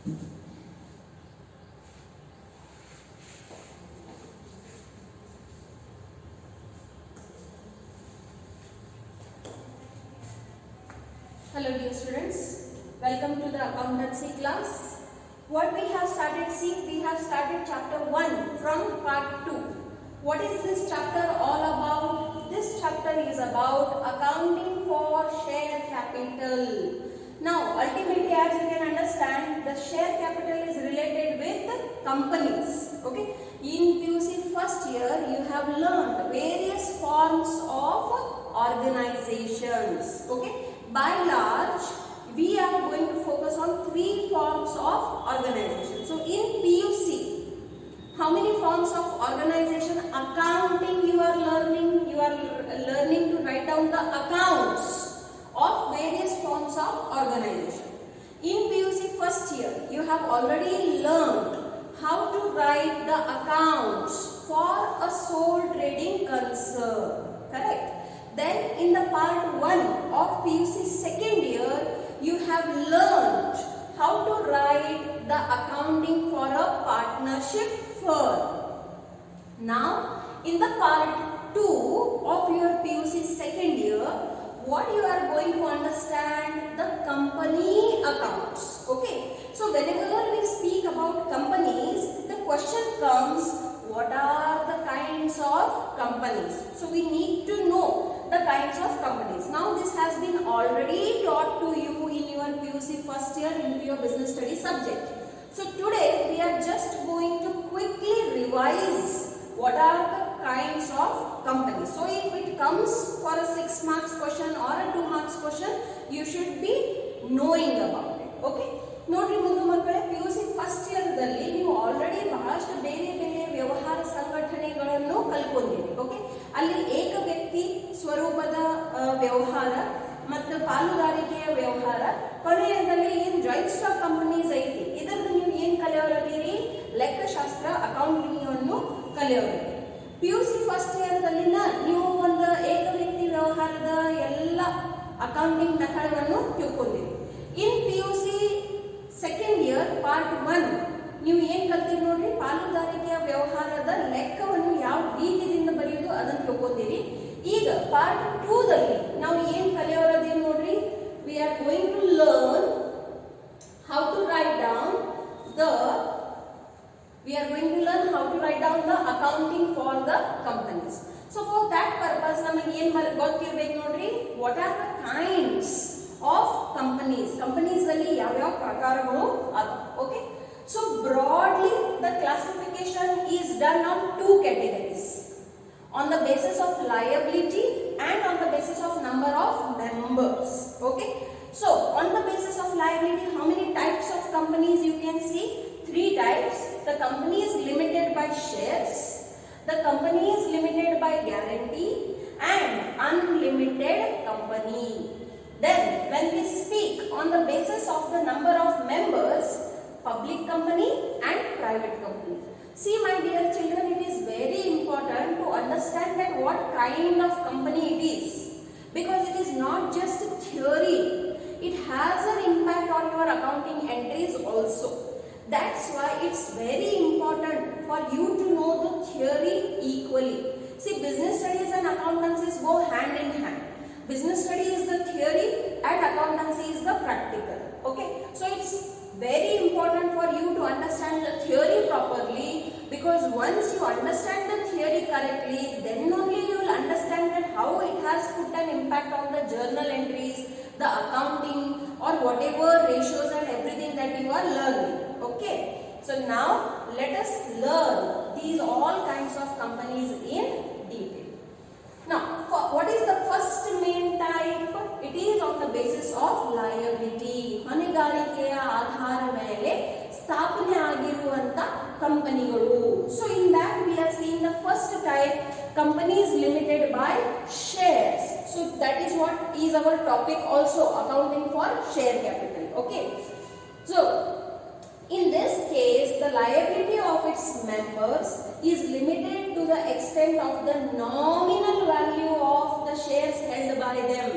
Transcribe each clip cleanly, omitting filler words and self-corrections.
Hello dear students, welcome to the accountancy class. What we have started, we have started chapter 1 from part 2. What is this chapter all about? This chapter is about accounting for share capital. Now ultimately, as you can understand, the share capital is related with companies. Okay. In PUC first year, you have learned various forms of organizations. Okay. By large, we are going to focus on 3 forms of organization. So in PUC, how many forms of organization? Accounting you are learning. You are learning to write down the accounts of various forms of organization. In PUC first year, you have already learned how to write the accounts for a sole trading concern. Correct? Then in the part 1 of PUC second year, you have learned how to write the accounting for a partnership firm. Now in the part 2 of your PUC second year, what you are going to understand? The company accounts. Okay. So whenever we speak about companies, the question comes, what are the kinds of companies? So we need to know the kinds of companies. Now this has been already taught to you in your PUC first year into your business studies subject. So today we are just going to quickly revise what are the kinds of companies. So if it comes for a 6 marks question or a 2 marks question, you should be knowing about it. Okay. ನೋಡ್ರಿ ಮುಂದೆ ಮಕ್ಕಳೇ, PUC first year ದಲ್ಲಿ ನೀವು already ಬಹಳಷ್ಟು ಬೇರೆ ಬೇರೆ ವ್ಯವಹಾರ ಸಂಘಟನೆಗಳನ್ನು ಕಲ್ಕೊಂಡಿರಿ. ಓಕೆ. ಅಲ್ಲಿ ಏಕ ವ್ಯಕ್ತಿ ಸ್ವರೂಪದ ವ್ಯವಹಾರ ಮತ್ತು ಪಾಲುದಾರಿಕೆಯ ವ್ಯವಹಾರ, ಕೊನೆಯದಲ್ಲಿ ಏನು ಜಾಯಿಂಟ್ ಸ್ಟಾಕ್ ಕಂಪನೀಸ್ ಐತಿ, ಇದನ್ನು ನೀವು ಏನು ಕಲಿಯೋರಿದ್ದೀರಿ? ಲೆಕ್ಕಶಾಸ್ತ್ರ, ಅಕೌಂಟಿಂಗ್ ಅನ್ನು ಕಲಿಯೋರಿದ್ದೀರಿ. PUC ಫಸ್ಟ್ ಇಯರ್ ದಲ್ಲಿನ ನೀವು ಒಂದು ಏಕ ವ್ಯಕ್ತಿ ವ್ಯವಹಾರದ ಎಲ್ಲ ಅಕೌಂಟಿಂಗ್ ಮೆಥಡನ್ನು ತಿಳ್ಕೊಂಡಿರಿ. ಇನ್ PUC ಸೆಕೆಂಡ್ ಇಯರ್ ಪಾರ್ಟ್ 1 ನೀವು ಏನು ಕಲ್ತೀರಿ ನೋಡ್ರಿ? ಪಾಲುದಾರಿಕೆಯ ವ್ಯವಹಾರದ ಲೆಕ್ಕವನ್ನು ಯಾವ ರೀತಿಯಿಂದ ಬರೆಯುವುದು ಅದನ್ನು ತಿಳ್ಕೊಂಡಿರಿ. ಈಗ ಪಾರ್ಟ್ 2 ದಲ್ಲಿ ನಾವು ಏನು ಕಲಿಯೋರದೇನು ನೋಡ್ರಿ? We are going to learn how to write down the accounting for the companies. So for that purpose ನಮಗೆ ಏನು ಗೊತ್ತಿರಬೇಕು ನೋಡ್ರಿ? What are the kinds of companies ಅಲ್ಲಿ ಯಾವ ಯಾವ ಪ್ರಕಾರಗಳು ಅದ. Okay. So broadly the classification is done on 2 categories, on the basis of liability and on the basis of number of members. Okay. So on the basis of liability, how many types of companies you can see? 3 types. The company is limited by shares, the company is limited by guarantee, and unlimited company. Then when we speak on the basis of the number of members, public company and private company. See my dear children, it is very important to understand that what kind of company it is, because it is not just theory, it has an impact on your accounting entries also. That's why it's very important for you to know the theory equally. See, business studies and accountancies go hand in hand. Business study is the theory and accountancy is the practical. Okay. So it's very important for you to understand the theory properly, because once you understand the theory correctly, then only you will understand that how it has put an impact on the journal entries, the accounting, or whatever ratios and everything that you are learning. Okay. So now let us learn these all kinds of companies in detail. Now, what is the first main type? It is on the basis of liability. ಹೊಣೆಗಾರಿಕೆಯ ಆಧಾರ ಮೇಲೆ ಸ್ಥಾಪನೆ ಆಗಿರುವಂತ ಕಂಪನಿಗಳು. So in that we are seeing the first type, companies limited by shares. So that is what is our topic also, accounting for share capital. Okay. So in this case, the liability of its members is limited to the extent of the nominal value of the shares held by them.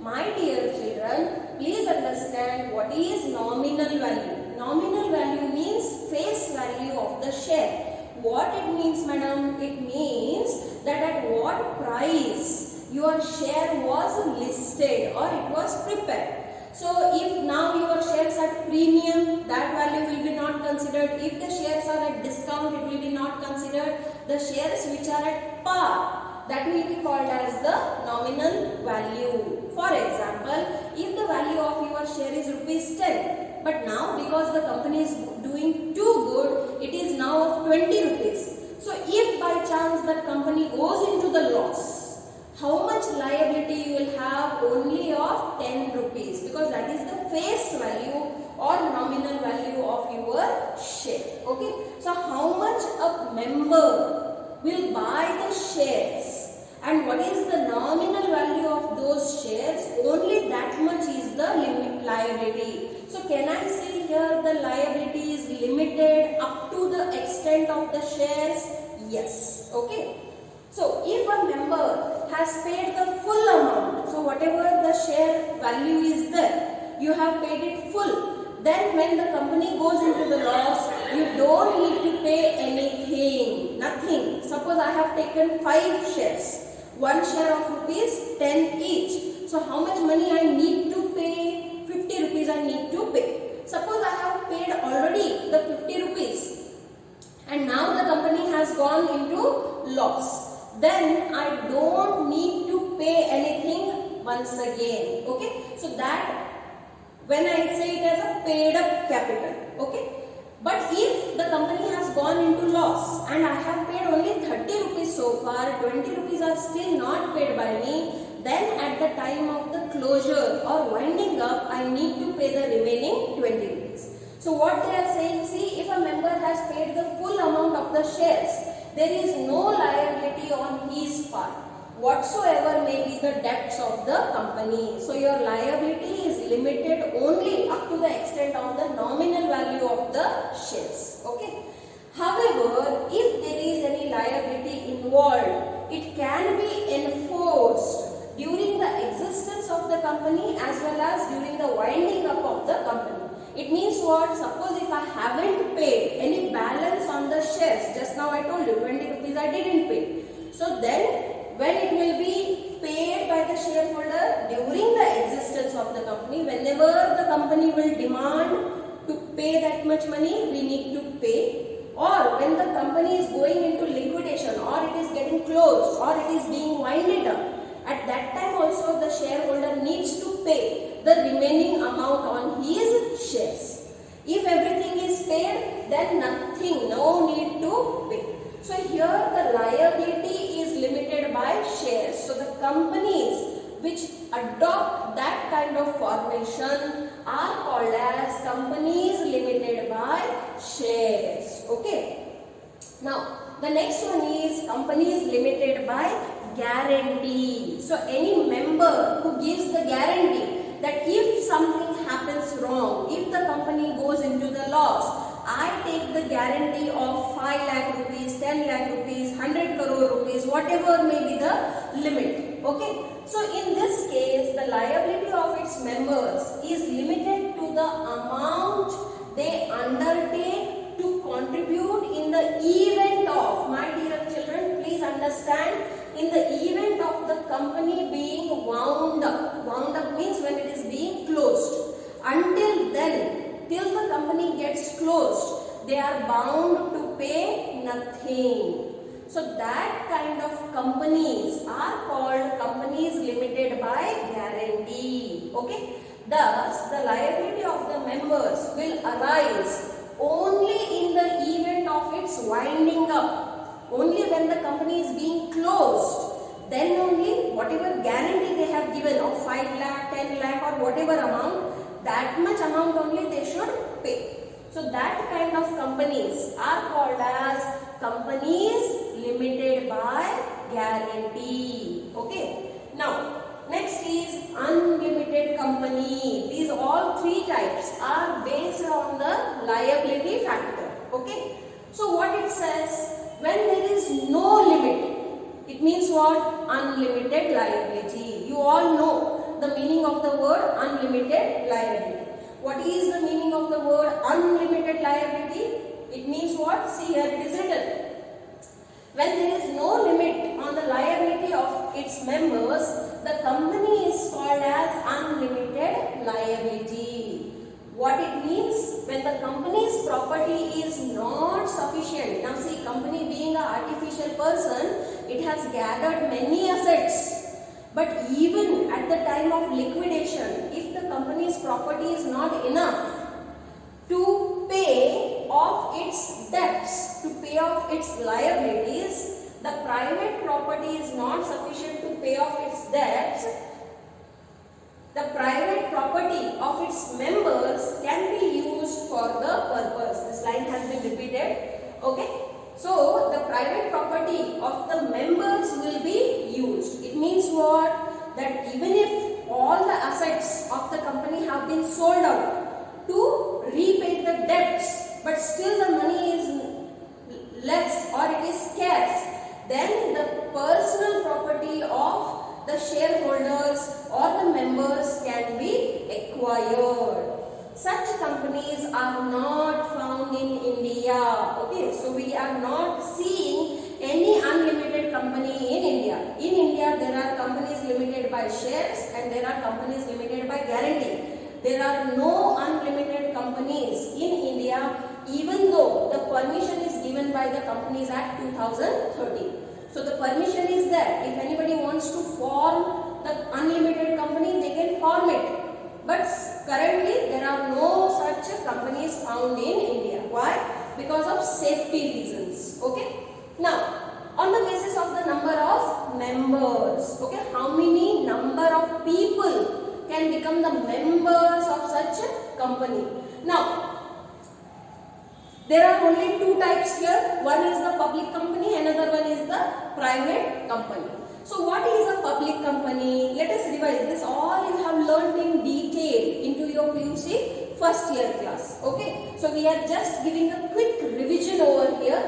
My dear children, please understand what is nominal value. Nominal value means face value of the share. What it means, madam? It means that at what price your share was listed or it was prepared. So if now your shares are at premium, that value will be not considered. If the shares are at discount, it will be not considered. The shares which are at par, that will be called as the nominal value. For example, if the value of your share is rupees 10, but now because the company is doing too good, it is now of 20 rupees. So if by chance that company goes into the loss, how much liability you will have? Only of 10 rupees, because that is the face value or nominal value of your share. Okay. So how much a member will buy the shares and what is the nominal value of those shares? Only that much is the limit liability. So can I say here the liability is limited up to the extent of the shares? Yes. Okay. So if a member has paid the full amount, so whatever the share value is there, you have paid it full. Then when the company goes into the loss, you don't need to pay anything, nothing. Suppose I have taken 5 shares, one share of rupees 10 each. So how much money I need to pay? 50 rupees I need to pay. Suppose I have paid already the 50 rupees and now the company has gone into loss. Then I don't need to pay anything once again. Okay. So that when I say it as a paid up capital. Okay. But if the company has gone into loss and I have paid only 30 rupees so far, 20 rupees are still not paid by me, then at the time of the closure or winding up, I need to pay the remaining 20 rupees. So what they are saying, see, if a member has paid the full amount of the shares, there is no liability on his part, whatsoever may be the debts of the company. So your liability is limited only up to the extent of the nominal value of the shares. Okay. However, if there is any liability involved, it can be enforced during the existence of the company as well as during the winding up of the company. It means what? Suppose if I haven't paid any balance on the shares, just now I told you 20 rupees I didn't pay. So then when it will be paid by the shareholder during the existence of the company, whenever the company will demand to pay that much money, we need to pay. Or when the company is going into liquidation or it is getting closed or it is being winded up, at that time also the shareholder needs to pay the remaining amount on his shares. If everything is paid, then nothing, no need to pay. So here the liability is limited by shares. So the companies which adopt that kind of formation are called as companies limited by shares. Okay. Now the next one is companies limited by guarantee. So any member who gives the guarantee that if something happens wrong, if the company goes into the loss, I take the guarantee of 5 lakh rupees, 10 lakh rupees, 100 crore rupees, whatever may be the limit. Okay. So in this case, the liability of its members is limited to the amount they undertake to contribute in the event of, my dear children, please understand, in the event of the company being wound up. Wound up means when it is being closed. Until then, till the company gets closed, they are bound to pay nothing. So that kind of companies are called companies limited by guarantee. Okay. Thus, the liability of the members will arise only in the event of its winding up. Only when the company is being closed, then only whatever guarantee they have given of 5 lakh, 10 lakh or whatever amount, that much amount only they should pay. So that kind of companies are called as companies limited by guarantee. Okay. Now next is unlimited company. These all 3 types are based on the liability factor. Okay. So what it says, when there is no limit, it means what? Unlimited liability. You all know the meaning of the word unlimited liability. What is the meaning of the word unlimited unlimited liability, it means what? See here it is written. When there is no limit on the liability of its members, the company is called as unlimited liability. What it means? When the company's property is not sufficient. Now see, company being an artificial person, it has gathered many assets. But even at the time of liquidation, if the company's property is not enough to pay off its debts, to pay off its liabilities, the private property is not sufficient to pay off its debts, the private property of its members can be used for the purpose. This line has been repeated. Okay. So, the private property of the members will be used. It means what? That even if all the assets of the company have been sold out to repay the debts, but still the money is less or it is scarce, then the personal property of the shareholders or the members can be acquired. Such companies are not found in India. Okay, so we are not seeing any unlimited company in India. In India, there are companies limited by shares and there are companies limited by guarantee. There are no unlimited companies in India, even though the permission is given by the Companies Act 2013. So the permission is there. If anybody wants to form the unlimited company, they can form it. But currently there are no such companies found in India. Why? Because of safety reasons. Okay. Now, on the basis of the number of members, okay, how many number of people can become the members of such a company? Now, there are only two types here. One is the public company, another one is the private company. So what is a public company? Let us revise this. All you have learned in detail into your PUC first year class. Okay. So we are just giving a quick revision over here.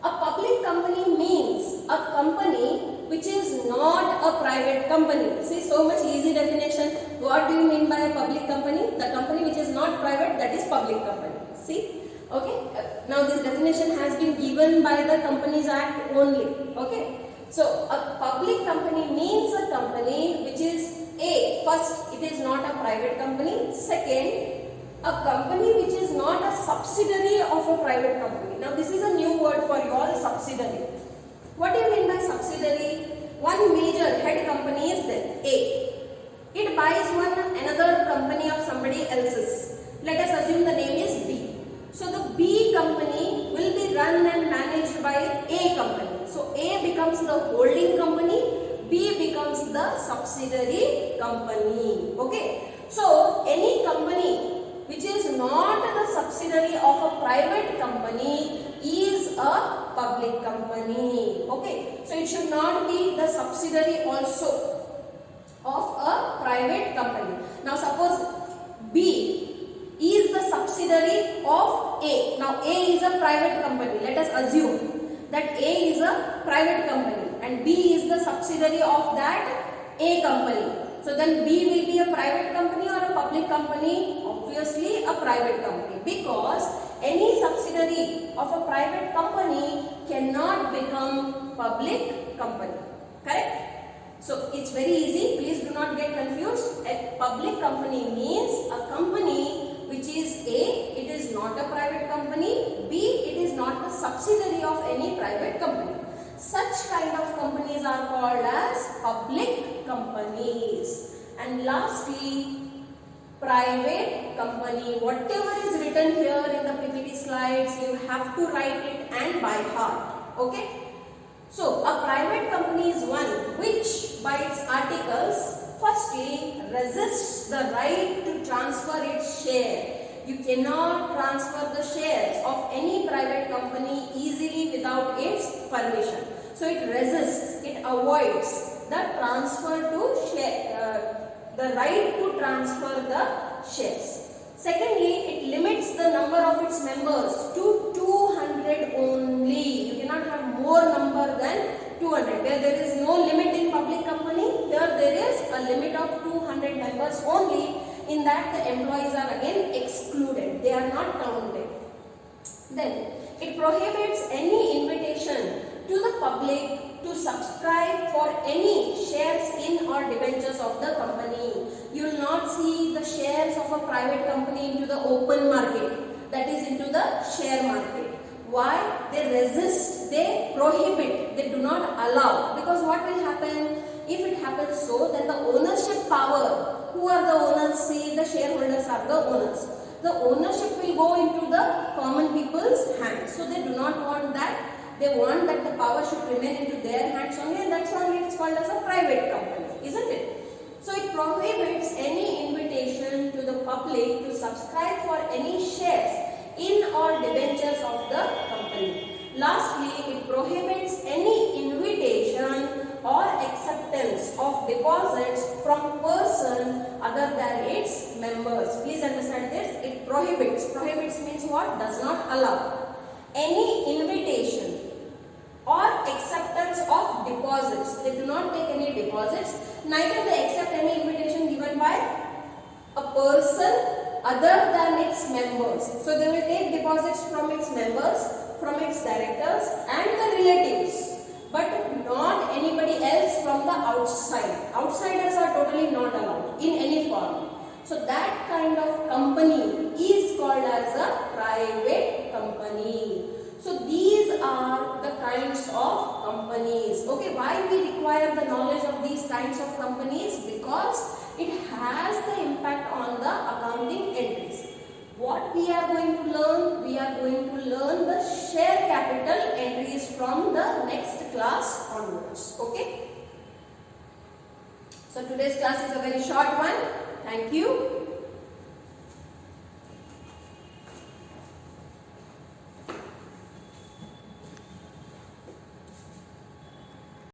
A public company means a company which is not a private company. See, so much easy definition. What do you mean by a public company? The company which is not private, that is public company. See? Okay. Now this definition has been given by the Companies Act only. Okay. So a public company means a company which is first, it is not a private company. Second, a company which is not a subsidiary of a private company. Now this is a new word for you all, subsidiary. What do you mean by subsidiary? One major head company is there, A. It buys another company of somebody else's. Let us assume the name is B. So the B company will be run and managed by A company. So A becomes the holding company, B becomes the subsidiary company. Okay. So any company which is not the subsidiary of a private company is a public company. Okay. So it should not be the subsidiary also of a private company. Now suppose B is the subsidiary of A. Now A is a private company. Let us assume that A is a private company and B is the subsidiary of that A company. So then B will be a private company or a public company? Obviously a private company, because any subsidiary of a private company cannot become public company. Correct? So it's very easy. Please do not get confused. A public company means a company which is A, it is not a private company, B, it is not a subsidiary of any private company. Such kind of companies are called as public companies. And lastly, private company. Whatever is written here in the PPT slides, you have to write it and by heart. Okay? So, a private company is one which by its articles firstly resists the right to transfer its share. You cannot transfer the shares of any private company easily without its permission. So it resists, it avoids the transfer to share, the right to transfer the shares. Secondly, it limits the number of its members to 200 only. You cannot have more number than 200. Where there is no limit in public company, here there is a limit of 200 members only. In that the employees are again excluded. They are not counted. Then it prohibits any invitation to the public to subscribe for any shares in or debentures of the company. You will not see the shares of a private company into the open market, that is into the share market. Why? They resist, they prohibit, they do not allow. Because what will happen? If it happens so, then the ownership power, who are the owners? See, the shareholders are the owners. The ownership will go into the common people's hands. So they do not want that. They want that the power should remain into their hands only, and that's why it's called as a private company, isn't it? So it prohibits any invitation to the public to subscribe for any shares in or debentures of the company. Lastly, it prohibits any invitation or acceptance of deposits from person other than its members. Please understand this. It prohibits. Prohibits means what? Does not allow. Any invitation or acceptance of deposits. They do not take any deposits. Neither they accept any invitation given by a person other than its members. So they will take deposits from its members, from its directors and the relatives, but not anybody else from the outside. Outsiders are totally not allowed in any form. So that kind of company is called as a private company. So these are the kinds of companies. Okay, why we require the knowledge of these kinds of companies? Because it has the impact on the accounting entries. What we are going to learn? We are going to learn the share capital entries from the next class onwards. Okay. So today's class is a very short one. Thank you.